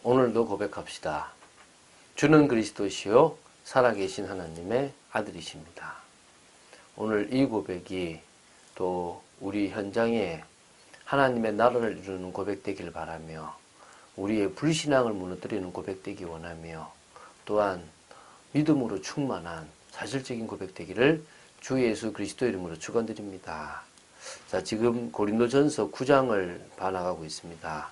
오늘도 고백합시다. 주는 그리스도시요 살아계신 하나님의 아들이십니다. 오늘 이 고백이 또 우리 현장에 하나님의 나라를 이루는 고백되길 바라며 우리의 불신앙을 무너뜨리는 고백되기 원하며 또한 믿음으로 충만한 사실적인 고백되기를 주 예수 그리스도 이름으로 축원드립니다. 자, 지금 고린도전서 9장을 봐나가고 있습니다.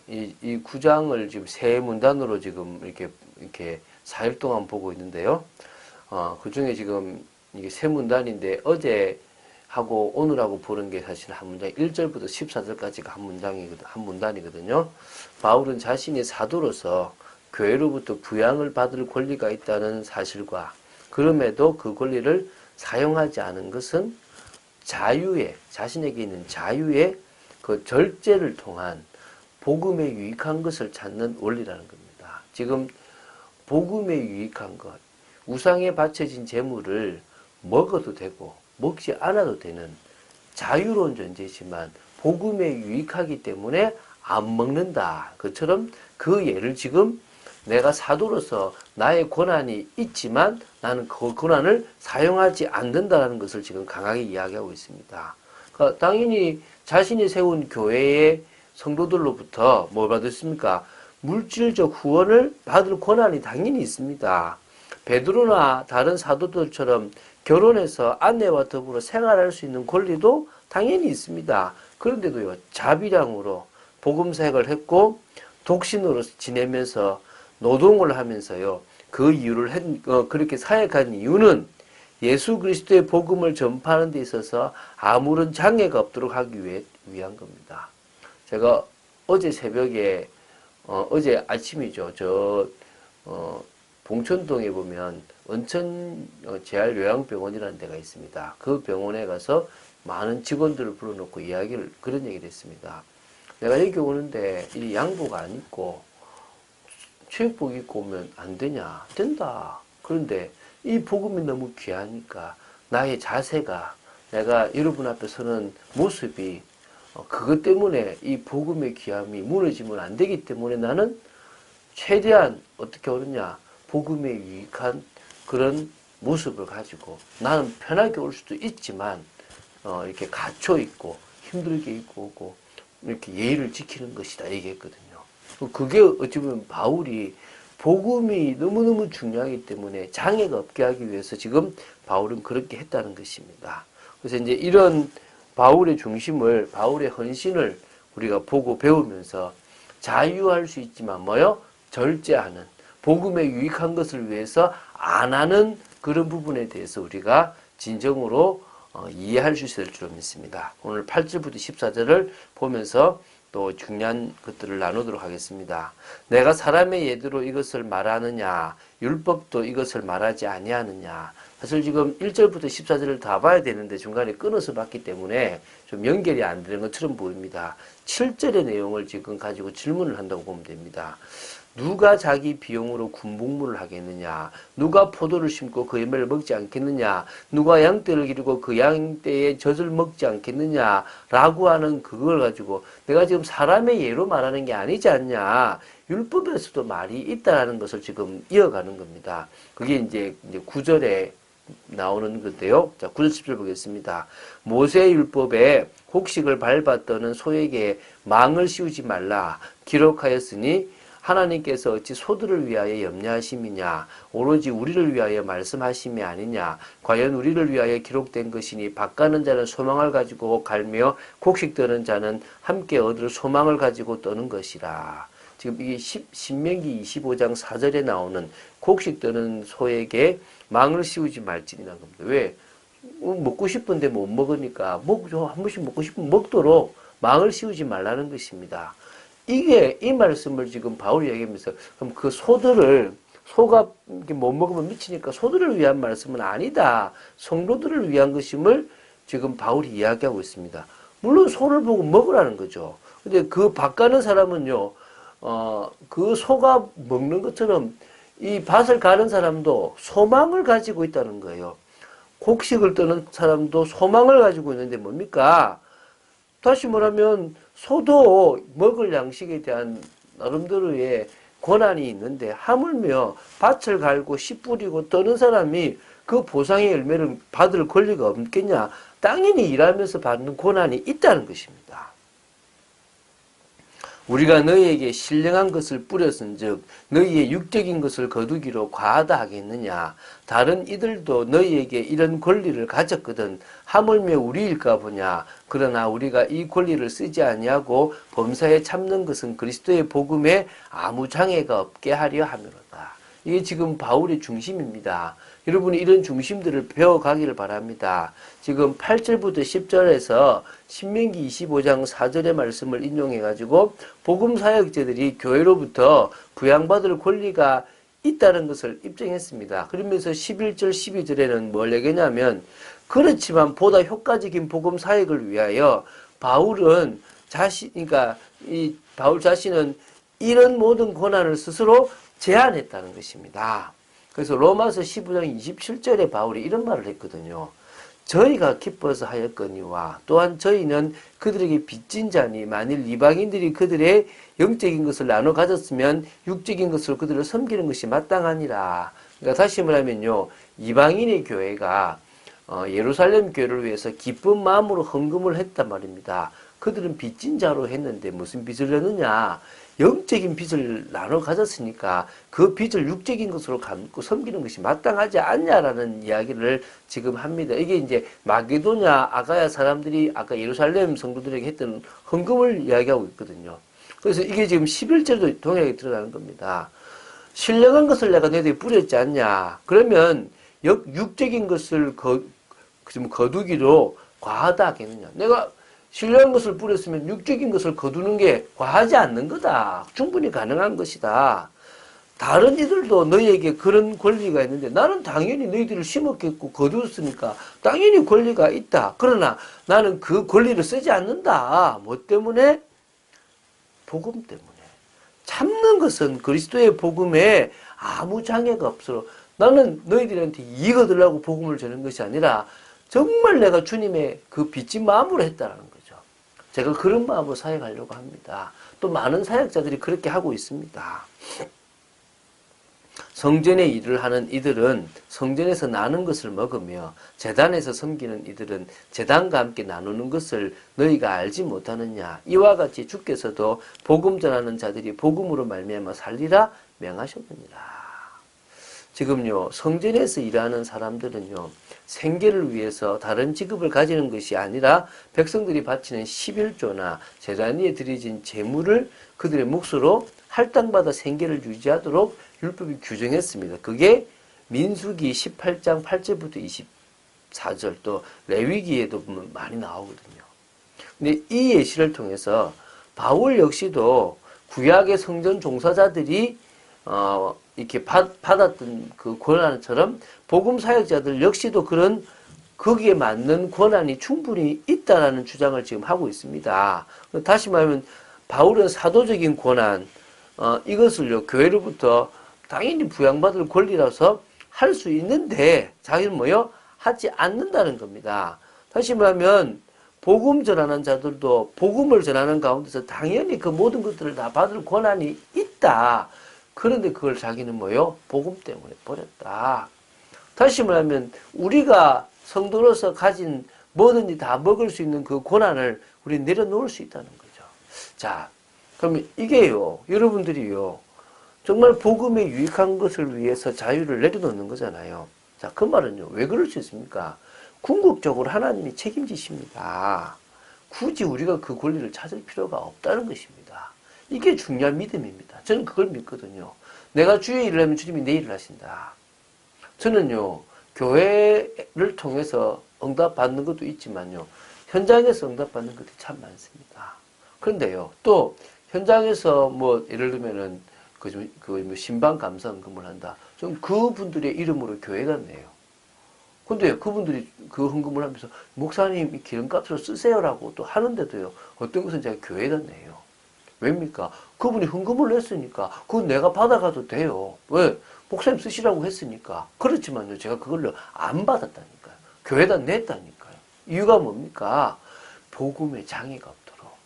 이 9장을 지금 세 문단으로 지금 이렇게 4일 동안 보고 있는데요. 그 중에 지금 이게 세 문단인데 어제 하고 오늘하고 보는 게 사실 한 문장 1절부터 14절까지가 한 문단이거든요. 바울은 자신이 사도로서 교회로부터 부양을 받을 권리가 있다는 사실과 그럼에도 그 권리를 사용하지 않은 것은 자신에게 있는 자유의 그 절제를 통한 복음에 유익한 것을 찾는 원리라는 겁니다. 지금 복음에 유익한 것, 우상에 바쳐진 재물을 먹어도 되고 먹지 않아도 되는 자유로운 존재지만 복음에 유익하기 때문에 안 먹는다. 그처럼 그 예를 지금 내가 사도로서 나의 권한이 있지만 나는 그 권한을 사용하지 않는다는 것을 지금 강하게 이야기하고 있습니다. 그러니까 당연히 자신이 세운 교회의 성도들로부터 뭘 받았습니까? 물질적 후원을 받을 권한이 당연히 있습니다. 베드로나 다른 사도들처럼 결혼해서 아내와 더불어 생활할 수 있는 권리도 당연히 있습니다. 그런데도요, 자비량으로 복음 사역을 했고 독신으로 지내면서 노동을 하면서요, 그 이유를 그렇게 사역한 이유는 예수 그리스도의 복음을 전파하는 데 있어서 아무런 장애가 없도록 하기 위한 겁니다. 제가 어제 새벽에 어제 아침이죠. 봉천동에 보면 원천 재활요양병원이라는 데가 있습니다. 그 병원에 가서 많은 직원들을 불러놓고 그런 얘기를 했습니다. 내가 여기 오는데 이 양복 안 입고 체육복 입고 오면 안 되냐? 된다. 그런데 이 복음이 너무 귀하니까 나의 자세가 내가 여러분 앞에 서는 모습이 그것 때문에 이 복음의 귀함이 무너지면 안 되기 때문에 나는 최대한 어떻게 오느냐? 복음에 유익한 그런 모습을 가지고 나는 편하게 올 수도 있지만 이렇게 갇혀 있고 힘들게 입고 오고 이렇게 예의를 지키는 것이다 얘기했거든요. 그게 어찌 보면 바울이 복음이 너무너무 중요하기 때문에 장애가 없게 하기 위해서 지금 바울은 그렇게 했다는 것입니다. 그래서 이제 이런 바울의 중심을, 바울의 헌신을 우리가 보고 배우면서 자유할 수 있지만 절제하는, 복음에 유익한 것을 위해서 안 하는 그런 부분에 대해서 우리가 진정으로 이해할 수 있을 줄 믿습니다. 오늘 8절부터 14절을 보면서 또 중요한 것들을 나누도록 하겠습니다. 내가 사람의 예대로 이것을 말하느냐, 율법도 이것을 말하지 아니하느냐. 사실 지금 1절부터 14절을 다 봐야 되는데 중간에 끊어서 봤기 때문에 좀 연결이 안 되는 것처럼 보입니다. 7절의 내용을 지금 가지고 질문을 한다고 보면 됩니다. 누가 자기 비용으로 군복무를 하겠느냐? 누가 포도를 심고 그 열매를 먹지 않겠느냐? 누가 양떼를 기르고 그 양떼의 젖을 먹지 않겠느냐? 라고 하는 그걸 가지고 내가 지금 사람의 예로 말하는 게 아니지 않냐? 율법에서도 말이 있다라는 것을 지금 이어가는 겁니다. 그게 이제 9절에 나오는 건데요. 자, 9절 10절 보겠습니다. 모세의 율법에 곡식을 밟았더는 소에게 망을 씌우지 말라 기록하였으니 하나님께서 어찌 소들을 위하여 염려하심이냐 오로지 우리를 위하여 말씀하심이 아니냐 과연 우리를 위하여 기록된 것이니 밭가는 자는 소망을 가지고 갈며 곡식 떠는 자는 함께 얻을 소망을 가지고 떠는 것이라. 지금 이게 신명기 25장 4절에 나오는 곡식 떠는 소에게 망을 씌우지 말지니라는 겁니다. 왜? 먹고 싶은데 못 먹으니까 한 번씩 먹고 싶으면 먹도록 망을 씌우지 말라는 것입니다. 이 말씀을 지금 바울이 얘기하면서, 그럼 그 소가 못 먹으면 미치니까 소들을 위한 말씀은 아니다. 성도들을 위한 것임을 지금 바울이 이야기하고 있습니다. 물론 소를 보고 먹으라는 거죠. 근데 그 밭 가는 사람은요, 그 소가 먹는 것처럼 이 밭을 가는 사람도 소망을 가지고 있다는 거예요. 곡식을 떠는 사람도 소망을 가지고 있는데 뭡니까? 다시 말하면 소도 먹을 양식에 대한 나름대로의 권한이 있는데 하물며 밭을 갈고 씨 뿌리고 떠는 사람이 그 보상의 열매를 받을 권리가 없겠냐? 당연히 일하면서 받는 권한이 있다는 것입니다. 우리가 너희에게 신령한 것을 뿌렸은즉 너희의 육적인 것을 거두기로 과하다 하겠느냐? 다른 이들도 너희에게 이런 권리를 가졌거든 하물며 우리일까 보냐? 그러나 우리가 이 권리를 쓰지 아니하고 범사에 참는 것은 그리스도의 복음에 아무 장애가 없게 하려 함이로다. 이게 지금 바울의 중심입니다. 여러분이 이런 중심들을 배워가기를 바랍니다. 지금 8절부터 10절에서 신명기 25장 4절의 말씀을 인용해가지고 복음사역자들이 교회로부터 부양받을 권리가 있다는 것을 입증했습니다. 그러면서 11절, 12절에는 뭘 얘기냐면 그렇지만 보다 효과적인 복음사역을 위하여 바울은 그러니까 이 바울 자신은 이런 모든 권한을 스스로 제한했다는 것입니다. 그래서 로마서 15장 27절에 바울이 이런 말을 했거든요. 저희가 기뻐서 하였거니와 또한 저희는 그들에게 빚진 자니 만일 이방인들이 그들의 영적인 것을 나눠 가졌으면 육적인 것으로 그들을 섬기는 것이 마땅하니라. 그러니까 다시 말하면요. 이방인의 교회가 예루살렘 교회를 위해서 기쁜 마음으로 헌금을 했단 말입니다. 그들은 빚진 자로 했는데 무슨 빚을 졌느냐? 영적인 빚을 나눠 가졌으니까 그 빚을 육적인 것으로 감고 섬기는 것이 마땅하지 않냐라는 이야기를 지금 합니다. 이게 이제 마게도냐 아가야 사람들이 아까 예루살렘 성도들에게 했던 헌금을 이야기하고 있거든요. 그래서 이게 지금 11절도 동일하게 들어가는 겁니다. 신령한 것을 내가 너희들이 뿌렸지 않냐. 그러면 육적인 것을 거두기로 과하다 하겠느냐. 내가 신령한 것을 뿌렸으면 육적인 것을 거두는 게 과하지 않는 거다. 충분히 가능한 것이다. 다른 이들도 너희에게 그런 권리가 있는데 나는 당연히 너희들을 심었겠고 거두었으니까 당연히 권리가 있다. 그러나 나는 그 권리를 쓰지 않는다. 뭐 때문에? 복음 때문에. 참는 것은 그리스도의 복음에 아무 장애가 없어. 나는 너희들한테 이익 얻으려고 복음을 전하는 것이 아니라 정말 내가 주님의 그 빚진 마음으로 했다라는 거죠. 제가 그런 마음으로 사역하려고 합니다. 또 많은 사역자들이 그렇게 하고 있습니다. 성전의 일을 하는 이들은 성전에서 나눈 것을 먹으며 제단에서 섬기는 이들은 제단과 함께 나누는 것을 너희가 알지 못하느냐. 이와 같이 주께서도 복음 전하는 자들이 복음으로 말미암아 살리라 명하셨느니라. 지금요 성전에서 일하는 사람들은요 생계를 위해서 다른 직업을 가지는 것이 아니라 백성들이 바치는 11조나 제단 위에 드려진 제물을 그들의 몫으로 할당받아 생계를 유지하도록 율법이 규정했습니다. 그게 민수기 18장 8절부터 24절 또 레위기에도 보면 많이 나오거든요. 근데 이 예시를 통해서 바울 역시도 구약의 성전 종사자들이 이렇게 받았던 그 권한처럼 복음 사역자들 역시도 그런 거기에 맞는 권한이 충분히 있다라는 주장을 지금 하고 있습니다. 다시 말하면 바울은 사도적인 권한 이것을요 교회로부터 당연히 부양받을 권리라서 할 수 있는데 자기는 뭐요? 하지 않는다는 겁니다. 다시 말하면 복음 전하는 자들도 복음을 전하는 가운데서 당연히 그 모든 것들을 다 받을 권한이 있다. 그런데 그걸 자기는 뭐요? 복음 때문에 버렸다. 다시 말하면 우리가 성도로서 가진 뭐든지 다 먹을 수 있는 그 권한을 우리 내려놓을 수 있다는 거죠. 자, 그러면 이게요, 여러분들이요, 정말 복음에 유익한 것을 위해서 자유를 내려놓는 거잖아요. 자, 그 말은요, 왜 그럴 수 있습니까? 궁극적으로 하나님이 책임지십니다. 굳이 우리가 그 권리를 찾을 필요가 없다는 것입니다. 이게 중요한 믿음입니다. 저는 그걸 믿거든요. 내가 주의 일을 하면 주님이 내 일을 하신다. 저는요, 교회를 통해서 응답받는 것도 있지만요, 현장에서 응답받는 것이 참 많습니다. 그런데요, 또, 현장에서 뭐, 예를 들면은, 신방 감사 헌금을 한다. 좀 그분들의 이름으로 교회가 내요. 근데 그분들이 그 헌금을 하면서, 목사님, 이 기름값으로 쓰세요라고 또 하는데도요, 어떤 것은 제가 교회가 내요. 왜입니까? 그분이 헌금을 냈으니까 그건 내가 받아가도 돼요. 왜? 목사님 쓰시라고 했으니까. 그렇지만요. 제가 그걸로 안 받았다니까요. 교회다 냈다니까요. 이유가 뭡니까? 복음에 장애가 없도록.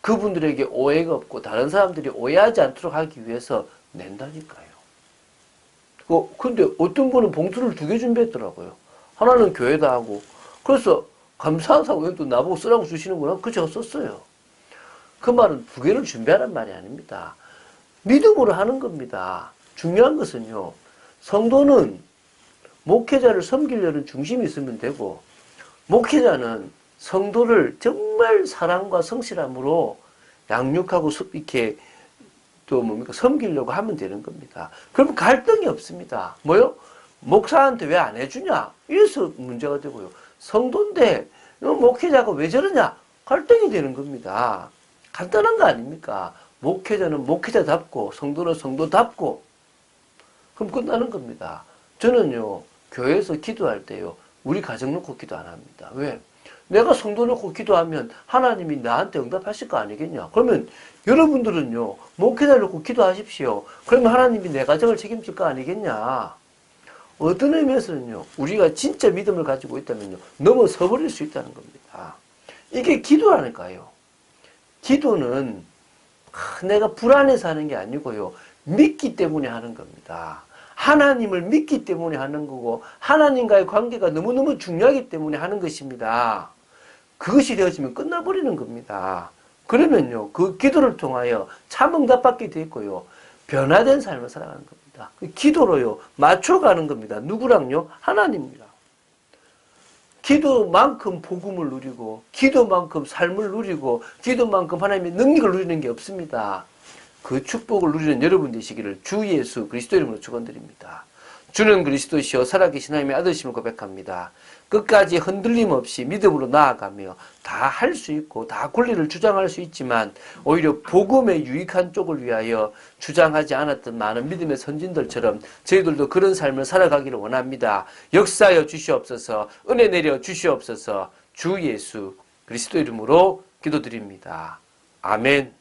그분들에게 오해가 없고 다른 사람들이 오해하지 않도록 하기 위해서 낸다니까요. 근데 어떤 분은 봉투를 2개 준비했더라고요. 하나는 교회다 하고. 그래서 감사하다고 또 나보고 쓰라고 주시는구나. 그 제가 썼어요. 그 말은 2개를 준비하란 말이 아닙니다. 믿음으로 하는 겁니다. 중요한 것은요. 성도는 목회자를 섬기려는 중심이 있으면 되고, 목회자는 성도를 정말 사랑과 성실함으로 양육하고 이렇게 또 섬기려고 하면 되는 겁니다. 그럼 갈등이 없습니다. 뭐요? 목사한테 왜 안 해주냐? 이래서 문제가 되고요. 성도인데 목회자가 왜 저러냐? 갈등이 되는 겁니다. 간단한 거 아닙니까? 목회자는 목회자답고 성도는 성도답고 그럼 끝나는 겁니다. 저는요. 교회에서 기도할 때요. 우리 가정 놓고 기도 안 합니다. 왜? 내가 성도 놓고 기도하면 하나님이 나한테 응답하실 거 아니겠냐? 그러면 여러분들은요. 목회자 놓고 기도하십시오. 그러면 하나님이 내 가정을 책임질 거 아니겠냐? 어떤 의미에서는요. 우리가 진짜 믿음을 가지고 있다면요. 넘어서 버릴 수 있다는 겁니다. 이게 기도라니까요. 기도는 내가 불안해서 하는 게 아니고요. 믿기 때문에 하는 겁니다. 하나님을 믿기 때문에 하는 거고 하나님과의 관계가 너무너무 중요하기 때문에 하는 것입니다. 그것이 되어지면 끝나버리는 겁니다. 그러면요. 그 기도를 통하여 참 응답받게 되고요. 변화된 삶을 살아가는 겁니다. 기도로요. 맞춰가는 겁니다. 누구랑요? 하나님이랑. 기도만큼 복음을 누리고 기도만큼 삶을 누리고 기도만큼 하나님의 능력을 누리는 게 없습니다. 그 축복을 누리는 여러분 되시기를 주 예수 그리스도 이름으로 축원드립니다. 주는 그리스도시요 살아계신 하나님의 아들심을 고백합니다. 끝까지 흔들림 없이 믿음으로 나아가며 다 할 수 있고 다 권리를 주장할 수 있지만 오히려 복음에 유익한 쪽을 위하여 주장하지 않았던 많은 믿음의 선진들처럼 저희들도 그런 삶을 살아가기를 원합니다. 역사하여 주시옵소서. 은혜 내려 주시옵소서. 주 예수 그리스도 이름으로 기도드립니다. 아멘.